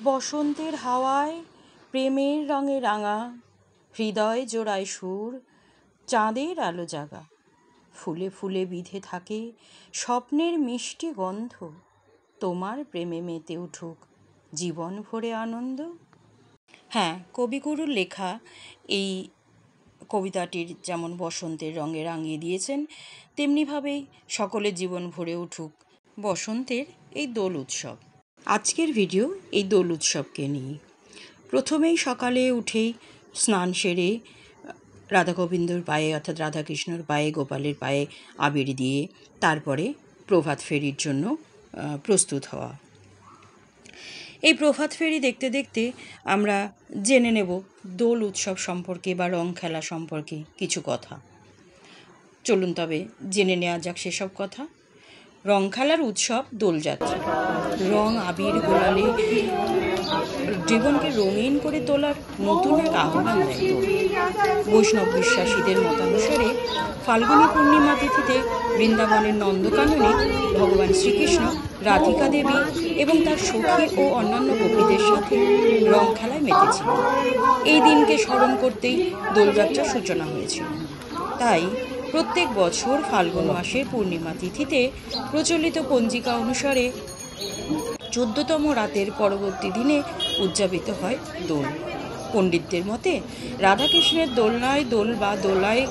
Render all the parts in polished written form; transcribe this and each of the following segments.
বসন্তের হাওয়ায় প্রেমের রঙে রাঙা, হৃদয় জোড়ায় সুর, চাঁদের আলো জাগা। ফুলে ফুলে বিধে থাকে স্বপ্নের মিষ্টি গন্ধ, তোমার প্রেমে মেতে উঠুক জীবন ভরে আনন্দ। হ্যাঁ, কবিগুরুর লেখা এই কবিতাটির যেমন বসন্তের রঙে রাঙিয়ে দিয়েছেন, তেমনিভাবেই সকলের জীবন ভরে উঠুক বসন্তের এই দোল উৎসব। আজকের ভিডিও এই দোল উৎসবকে নিয়ে। প্রথমেই সকালে উঠেই স্নান সেরে রাধা গোবিন্দর পায়ে অর্থাৎ রাধাকৃষ্ণর পায়ে, গোপালের পায়ে আবির দিয়ে তারপরে প্রভাত ফেরির জন্য প্রস্তুত হওয়া। এই প্রভাত ফেরি দেখতে দেখতে আমরা জেনে নেব দোল উৎসব সম্পর্কে বা রং খেলা সম্পর্কে কিছু কথা। চলুন তবে জেনে নেওয়া যাক সেসব কথা। রং খেলার উৎসব দোলযাত্রা। রং আবির গোলালে জীবনকে রঙিন করে তোলার নতুন এক আহ্বান দেয় দোল। বৈষ্ণব বিশ্বাসীদের মতানুসারে ফাল্গুনী পূর্ণিমা তিথিতে বৃন্দাবনের নন্দকাননে ভগবান শ্রীকৃষ্ণ রাধিকা দেবী এবং তার সখী ও অন্যান্য গোপীদের সাথে রং খেলায় মেতেছিলেন। এই দিনকে স্মরণ করতেই দোলযাত্রার সূচনা হয়েছিল। তাই প্রত্যেক বছর ফাল্গুন মাসের পূর্ণিমা তিথিতে প্রচলিত পঞ্জিকা অনুসারে 14তম রাতের পরবর্তী দিনে উদযাপিত হয় দোল। পণ্ডিতদের মতে রাধাকৃষ্ণের দোলনায় দোল বা দোলায়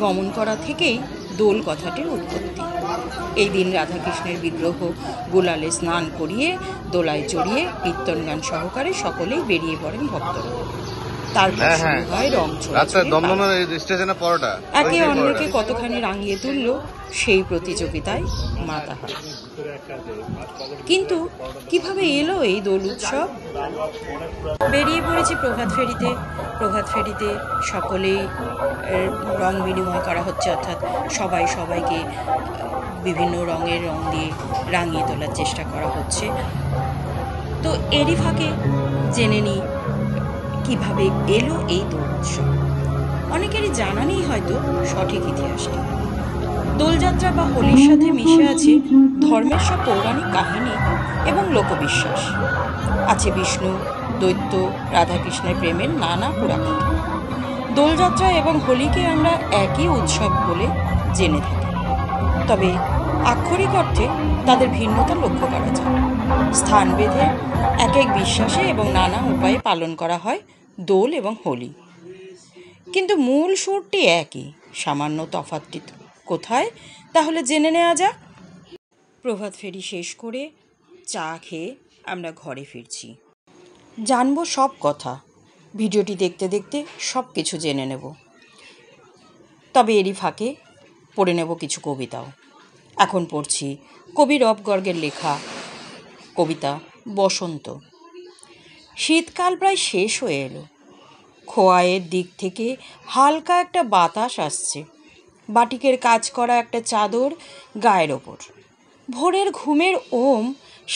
গমন করা থেকেই দোল কথাটির উৎপত্তি। এই দিন রাধাকৃষ্ণের বিগ্রহ গুলালে স্নান করিয়ে দোলায় চড়িয়ে কীর্তন গান সহকারে সকলেই বেরিয়ে পড়েন ভক্তরা। তারপর শুরু হয় রং ছোড়া। একে অন্যকে কতখানি রাঙিয়ে তুলল সেই প্রতিযোগিতায় মাতা হয়। কিন্তু কিভাবে এলো এই দোল উৎসব? বেরিয়ে পড়েছি প্রভাত ফেরিতে। প্রভাত ফেরিতে সকলেই রং বিনিময় করা হচ্ছে, অর্থাৎ সবাই সবাইকে বিভিন্ন রঙের রং দিয়ে রাঙিয়ে তোলার চেষ্টা করা হচ্ছে। তো এরই ফাঁকে জেনে নিই কিভাবে এলো এই দোল উৎসব। অনেকেরই জানা নেই হয়তো সঠিক ইতিহাসটি। দোলযাত্রা বা হোলির সাথে মিশে আছে ধর্মের সব পৌরাণিক কাহিনী এবং লোকবিশ্বাস। আছে বিষ্ণু, দৈত্য, রাধাকৃষ্ণের প্রেমের নানা পুরাকথা। দোলযাত্রা এবং হোলিকে আমরা একই উৎসব বলে জেনে থাকি, তবে আক্ষরিক অর্থে তাদের ভিন্নতা লক্ষ্য করা যায়। স্থানভেদে এক এক বিশ্বাসে এবং নানা উপায়ে পালন করা হয় দোল এবং হোলি, কিন্তু মূল সুরটি একই। সামান্য তফাৎটি কোথায় তাহলে জেনে নেওয়া যাক। প্রভাত ফেরি শেষ করে চা খেয়ে আমরা ঘরে ফিরছি। জানবো সব কথা, ভিডিওটি দেখতে দেখতে সব কিছু জেনে নেব। তবে এরই ফাঁকে পড়ে নেব কিছু কবিতাও। এখন পড়ছি কবি রব গর্গের লেখা কবিতা বসন্ত। শীতকাল প্রায় শেষ হয়ে এলো। খোয়াইয়ের দিক থেকে হালকা একটা বাতাস আসছে। বাটিকের কাজ করা একটা চাদর গায়ের ওপর। ভোরের ঘুমের ওম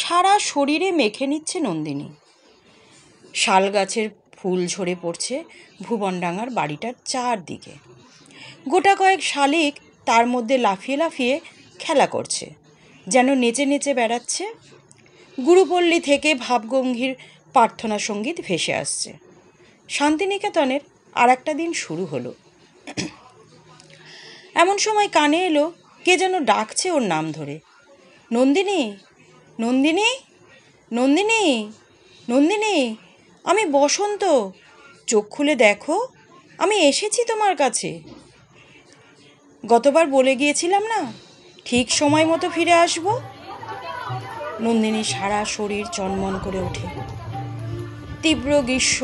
সারা শরীরে মেখে নিচ্ছে নন্দিনী। শাল গাছের ফুল ঝরে পড়ছে ভুবনডাঙ্গার বাড়িটার চারদিকে। গোটা কয়েক শালিক তার মধ্যে লাফিয়ে লাফিয়ে খেলা করছে, যেন নেচে নেচে বেড়াচ্ছে। গুরুপল্লী থেকে ভাবগম্ভীর প্রার্থনা সঙ্গীত ভেসে আসছে। শান্তিনিকেতনের আর একটা দিন শুরু হলো। এমন সময় কানে এলো কে যেন ডাকছে ওর নাম ধরে, নন্দিনী, নন্দিনী, নন্দিনী, নন্দিনী, আমি বসন্ত, চোখ খুলে দেখো, আমি এসেছি তোমার কাছে। গতবার বলে গিয়েছিলাম না ঠিক সময় মতো ফিরে আসব। নন্দিনী সারা শরীর চনমন করে ওঠে। তীব্র গ্রীষ্ম,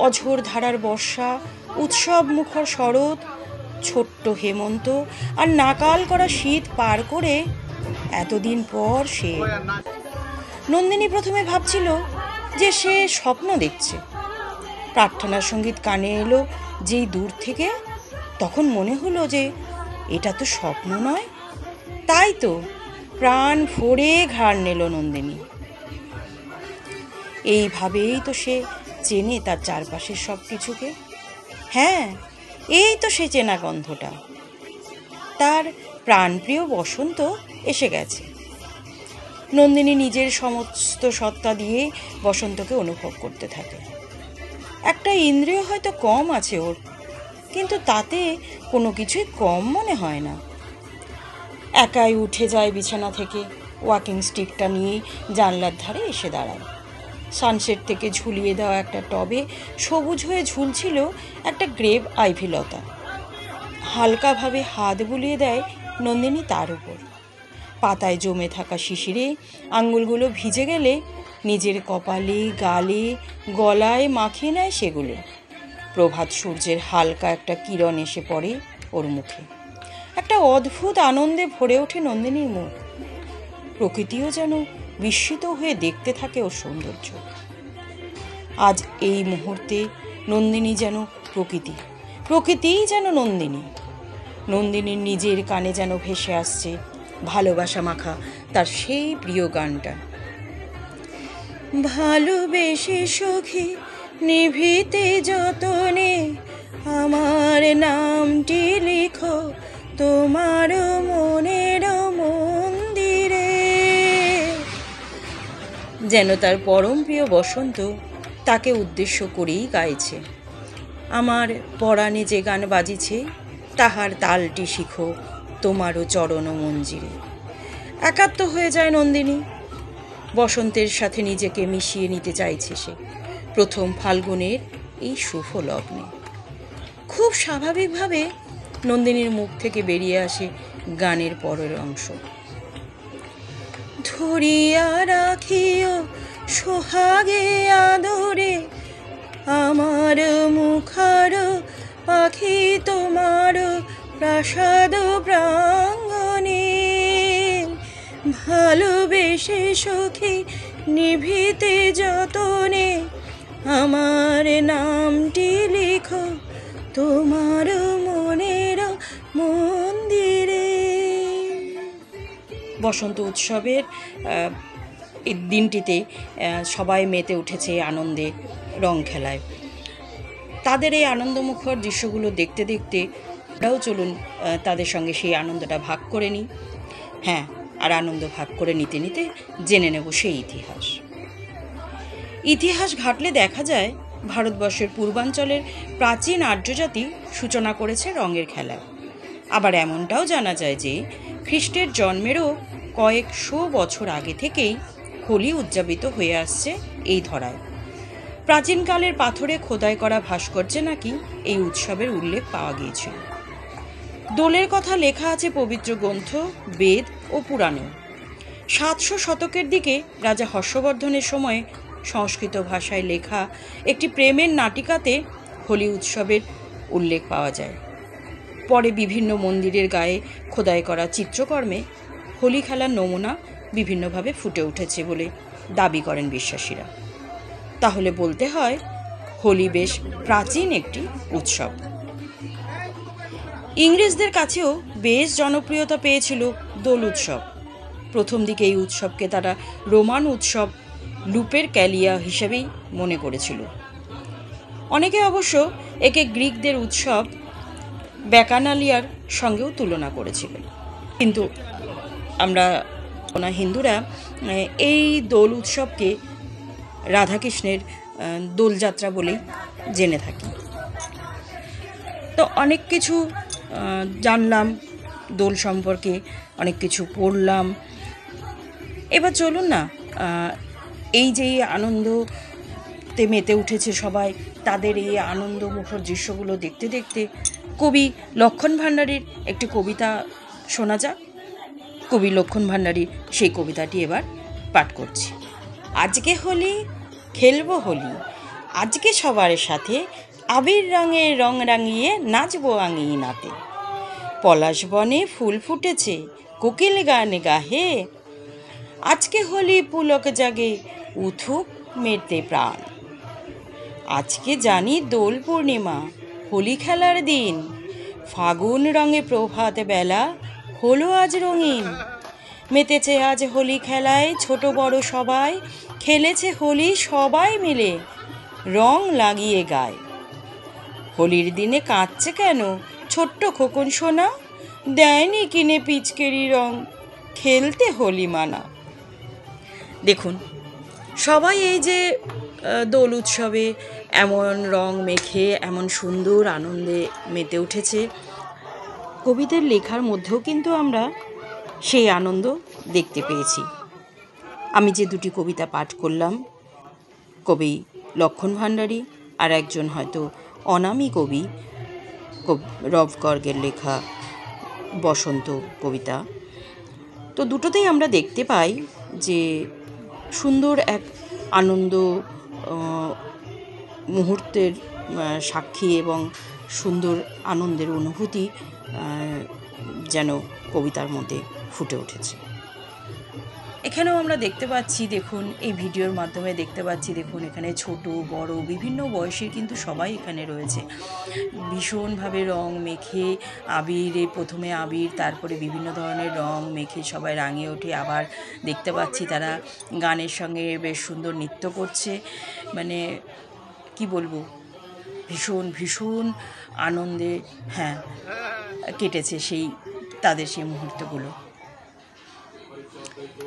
অঝোর ধারার বর্ষা, উৎসব মুখর শরৎ, ছোট্ট হেমন্ত আর নাকাল করা শীত পার করে এতদিন পর সে। নন্দিনী প্রথমে ভাবছিল যে সে স্বপ্ন দেখছে। প্রার্থনার সঙ্গীত কানে এলো যেই দূর থেকে, তখন মনে হলো যে এটা তো স্বপ্ন নয়। তাই তো প্রাণ ভরে ঘাড় নিল নন্দিনী। এইভাবেই তো সে চেনে তার চারপাশের সব কিছুকে। হ্যাঁ, এই তো সে চেনা গন্ধটা। তার প্রাণপ্রিয় বসন্ত এসে গেছে। নন্দিনী নিজের সমস্ত সত্তা দিয়ে বসন্তকে অনুভব করতে থাকে। একটা ইন্দ্রিয় হয়তো কম আছে ওর, কিন্তু তাতে কোনো কিছুই কম মনে হয় না। একাই উঠে যায় বিছানা থেকে, ওয়াকিং স্টিকটা নিয়ে জানলার ধারে এসে দাঁড়ায়। সানসেট থেকে ঝুলিয়ে দেওয়া একটা টবে সবুজ হয়ে ঝুলছিল একটা গ্রেভ আইভি লতা। হালকাভাবে হাত বুলিয়ে দেয় নন্দিনী তার উপর। পাতায় জমে থাকা শিশিরে আঙুলগুলো ভিজে গেলে নিজের কপালে, গালে, গলায় মাখিয়ে নেয় সেগুলো। প্রভাত সূর্যের হালকা একটা কিরণ এসে পড়ে ওর মুখে। একটা অদ্ভুত আনন্দে ভরে ওঠে নন্দিনীর মুখ। প্রকৃতিও যেন বিস্মিত হয়ে দেখতে থাকে ওর সৌন্দর্য। আজ এই মুহূর্তে নন্দিনী যেন প্রকৃতি, প্রকৃতিই যেন নন্দিনী। নন্দিনীর নিজের কানে যেন ভেসে আসছে ভালোবাসা মাখা তার সেই প্রিয় গানটা। ভালোবেসে সখী নিভিতে যতনে আমার নামটি লিখো তোমার মনের মন্দিরে। যেন তার পরম প্রিয় বসন্ত তাকে উদ্দেশ্য করেই গাইছে। আমার পরাণে যে গান বাজিছে তাহার তালটি শিখো তোমারও চরণ মঞ্জিরে। একাত্ম হয়ে যায় নন্দিনী। বসন্তের সাথে নিজেকে মিশিয়ে নিতে চাইছে সে প্রথম ফাল্গুনের এই শুভ লগ্নে। খুব স্বাভাবিকভাবে নন্দিনীর মুখ থেকে বেরিয়ে আসে গানের পরের অংশ। ধরিয়া রাখিও সোহাগে আদরে আমার মুখার পাখি তোমার প্রাসাদ প্রাঙ্গণে। ভালোবেসে সখী নিভিতে যতনে আমার নামটি লিখো তোমার মনের মন্দিরে। বসন্ত উৎসবের এই দিনটিতে সবাই মেতে উঠেছে আনন্দে, রং খেলায়। তাদের এই আনন্দমুখর দৃশ্যগুলো দেখতে দেখতে আমরাও চলুন তাদের সঙ্গে সেই আনন্দটা ভাগ করে নিই। হ্যাঁ, আর আনন্দ ভাগ করে নিতে নিতে জেনে নেব সেই ইতিহাস। ইতিহাস ঘাটলে দেখা যায় ভারতবর্ষের পূর্বাঞ্চলের প্রাচীন আর্যজাতি সূচনা করেছে রঙের খেলা। আবার এমনটাও জানা যায় যে খ্রিস্টের জন্মেরও কয়েকশো বছর আগে থেকেই হোলি উদযাপিত হয়ে আসছে এই ধরায়। প্রাচীনকালের পাথরে খোদাই করা ভাস্কর্যে নাকি এই উৎসবের উল্লেখ পাওয়া গিয়েছিল। দোলের কথা লেখা আছে পবিত্র গ্রন্থ বেদ ও পুরাণেও। 700 শতকের দিকে রাজা হর্ষবর্ধনের সময়ে সংস্কৃত ভাষায় লেখা একটি প্রেমের নাটিকাতে হোলি উৎসবের উল্লেখ পাওয়া যায়। পরে বিভিন্ন মন্দিরের গায়ে খোদাই করা চিত্রকর্মে হোলি খেলার নমুনা বিভিন্নভাবে ফুটে উঠেছে বলে দাবি করেন বিশ্বাসীরা। তাহলে বলতে হয় হোলি বেশ প্রাচীন একটি উৎসব। ইংরেজদের কাছেও বেশ জনপ্রিয়তা পেয়েছিল দোল উৎসব। প্রথম দিকে এই উৎসবকে তারা রোমান উৎসব লুপের ক্যালিয়া হিসেবেই মনে করেছিল। অনেকে অবশ্য একে গ্রিকদের উৎসব ব্যাকানালিয়ার সঙ্গেও তুলনা করেছিলেন। কিন্তু আমরা হিন্দুরা এই দোল উৎসবকে রাধাকৃষ্ণের দোলযাত্রা বলেই জেনে থাকি। তো অনেক কিছু জানলাম দোল সম্পর্কে, অনেক কিছু পড়লাম। এবার চলুন না এই যে আনন্দতে মেতে উঠেছে সবাই, তাদের এই আনন্দমুখর দৃশ্যগুলো দেখতে দেখতে কবি লক্ষণ ভাণ্ডারীর একটি কবিতা শোনা যাক। কবি লক্ষণ ভাণ্ডারীর সেই কবিতাটি এবার পাঠ করছি। আজকে হোলি খেলবো হোলি, আজকে সবার সাথে আবির রঙে রং রাঙিয়ে নাচবো আঙিয়ে নাতে। পলাশ বনে ফুল ফুটেছে কোকিল গান গাহে, আজকে হোলি পুলক জাগে উথুক মেতে প্রাণ। আজকে জানি দোল পূর্ণিমা হোলি খেলার দিন, ফাগুন রঙে প্রভাত বেলা হলো আজ রঙিন। মেতেছে আজ হোলি খেলায় ছোট বড় সবাই, খেলেছে হোলি সবাই মিলে রং লাগিয়ে গায়। হোলির দিনে কাঁদছে কেন ছোট্ট খোকন সোনা, দেয়নি কিনে পিচকেরি রং খেলতে হোলি মানা। দেখুন, সবাই এই যে দোল উৎসবে এমন রং মেখে এমন সুন্দর আনন্দে মেতে উঠেছে, কবিদের লেখার মধ্যেও কিন্তু আমরা সেই আনন্দ দেখতে পেয়েছি। আমি যে দুটি কবিতা পাঠ করলাম, কবি লক্ষণ ভাণ্ডারী আর একজন হয়তো অনামী কবি রব গর্গের লেখা বসন্ত কবিতা, তো দুটোতেই আমরা দেখতে পাই যে সুন্দর এক আনন্দ মুহূর্তের সাক্ষী এবং সুন্দর আনন্দের অনুভূতি যেন কবিতার মধ্যে ফুটে উঠেছে। এখানেও আমরা দেখতে পাচ্ছি, দেখুন এই ভিডিওর মাধ্যমে দেখতে পাচ্ছি, দেখুন এখানে ছোট বড় বিভিন্ন বয়সের কিন্তু সবাই এখানে রয়েছে। ভীষণভাবে রং মেখে আবিরে, প্রথমে আবির, তারপরে বিভিন্ন ধরনের রং মেখে সবাই রাঙিয়ে ওঠে। আবার দেখতে পাচ্ছি তারা গানের সঙ্গে বেশ সুন্দর নৃত্য করছে। মানে কি বলবো, ভীষণ ভীষণ আনন্দে কেটেছে তাদের সেই মুহূর্তগুলো।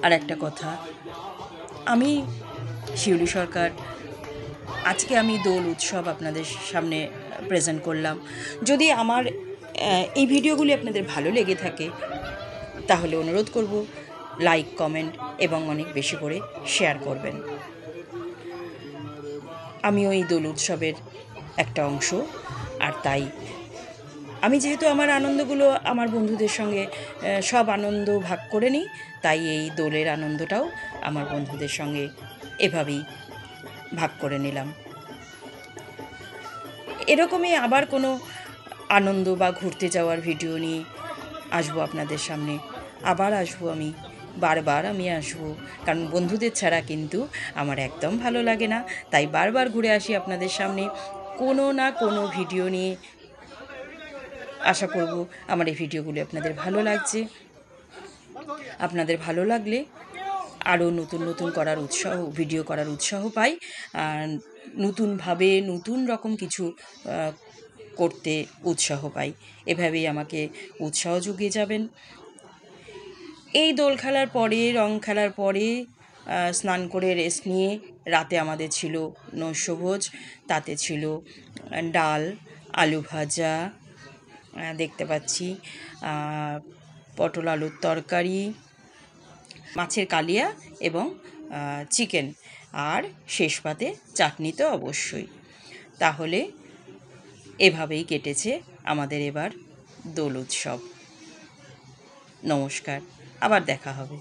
আর একটা কথা, আমি শিউলি সরকার, আজকে আমি দোল উৎসব আপনাদের সামনে প্রেজেন্ট করলাম। যদি আমার এই ভিডিওগুলি আপনাদের ভালো লেগে থাকে তাহলে অনুরোধ করব লাইক, কমেন্ট এবং অনেক বেশি করে শেয়ার করবেন। আমিও এই দোল উৎসবের একটা অংশ, আর তাই আমি যেহেতু আমার আনন্দগুলো আমার বন্ধুদের সঙ্গে সব আনন্দ ভাগ করে নিই, তাই এই দোলের আনন্দটাও আমার বন্ধুদের সঙ্গে এভাবেই ভাগ করে নিলাম। এরকমই আবার কোনো আনন্দ বা ঘুরতে যাওয়ার ভিডিও নিয়ে আসবো আপনাদের সামনে। আবার আসবো, বারবার আমি আসবো, কারণ বন্ধুদের ছাড়া কিন্তু আমার একদম ভালো লাগে না। তাই বারবার ঘুরে আসি আপনাদের সামনে কোনো না কোনো ভিডিও নিয়ে। আশা করব আমার এই ভিডিওগুলি আপনাদের ভালো লাগছে। আপনাদের ভালো লাগলে আরও নতুন নতুন ভিডিও করার উৎসাহ পাই, নতুনভাবে নতুন রকম কিছু করতে উৎসাহ পাই। এভাবেই আমাকে উৎসাহ জুগিয়ে যাবেন। এই দোল খেলার পরে, রং খেলার পরে স্নান করে রেস্ট নিয়ে রাতে আমাদের ছিল নৈশভোজ। তাতে ছিল ডাল, আলু ভাজা, দেখতে পাচ্ছি পটল আলুর তরকারি, মাছের কালিয়া এবং চিকেন, আর শেষ পাতে চাটনি তো অবশ্যই। তাহলে এভাবেই কেটেছে আমাদের এবার দোল উৎসব। নমস্কার, আবার দেখা হবে।